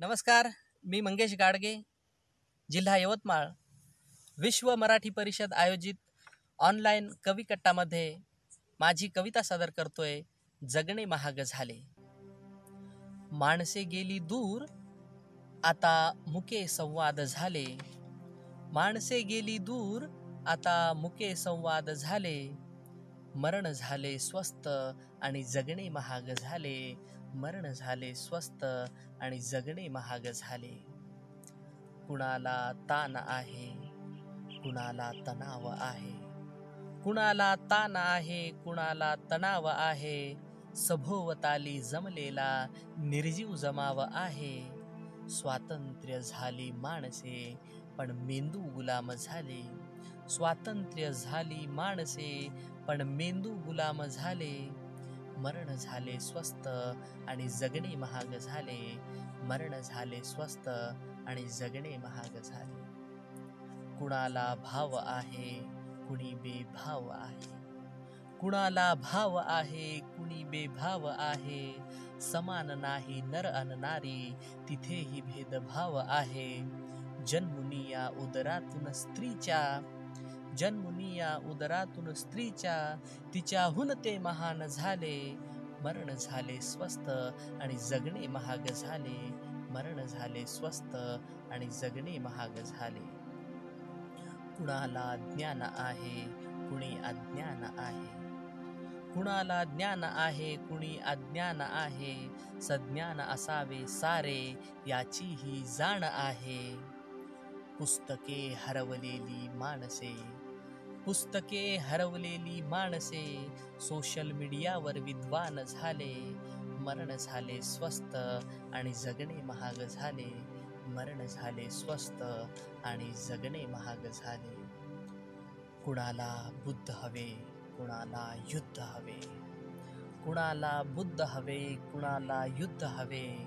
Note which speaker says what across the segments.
Speaker 1: नमस्कार, मी मंगेश गाडगे, जिल्हा यवतमाळ. विश्व मराठी परिषद आयोजित ऑनलाईन कविकट्टामध्ये माझी कविता सादर करतोय. जगणे महाग झाले. माणसे गेली दूर, आता मुके संवाद झाले. माणसे गेली दूर, आता मुके संवाद झाले. मरण झाले स्वस्त आणि जगणे महाग झाले. मरण झाले स्वस्त आणि जगणे महाग झाले. कुणाला ताण आहे, कुणाला तणाव आहे. कुणाला ताण आहे, कुणाला तणाव आहे. सभोवताली जमलेला निर्जीव जमाव आहे. स्वातंत्र्य झाली माणसे, पण मेंदू गुलाम झाले. स्वातंत्र्य झाली माणसे, पण मेंदू गुलाम झाले. मरण झाले स्वस्त आणि जगणे महाग झाले. मरण झाले स्वस्त आणि जगणे महाग झाले. कुणाला भाव आहे, कुणी बेभाव आहे. कुणाला भाव आहे, कुणी बेभाव आहे. समान नाही नर अन नारी, तिथेही भेदभाव आहे. जन्मुनिया उदरातून स्त्रीच्या, जन्मुनिया उदरातून स्त्रीच्या, तिच्याहून ते महान झाले. मरण झाले स्वस्त आणि जगणे महाग झाले. मरण झाले स्वस्त आणि जगणे महाग झाले. कुणाला ज्ञान आहे, कुणी अज्ञान आहे. कुणाला ज्ञान आहे, कुणी अज्ञान आहे. सज्ञान असावे सारे, याची ही जाण आहे. पुस्तके हरवलेली माणसे, पुस्तके हरवलेली माणसे. सोशल मीडियावर विद्वान झाले. मरण झाले स्वस्त आणि जगणे महाग झाले. मरण झाले स्वस्त आणि जगणे महाग झाले. कुणाला बुद्ध हवे, कुणाला युद्ध हवे. कुणाला बुद्ध हवे, कुणाला युद्ध हवे.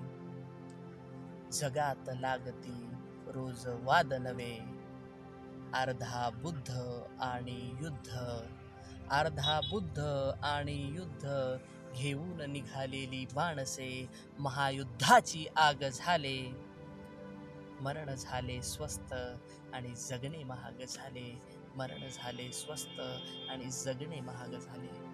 Speaker 1: जगात लागती रोज वाद नवे. अर्धा बुद्ध आणि युद्ध, अर्धा बुद्ध आणि युद्ध. घेऊन निघालेली माणसे, महायुद्धाची आग झाले. मरण झाले स्वस्त आणि जगणे महाग झाले. मरण झाले स्वस्त आणि जगणे महाग झाले.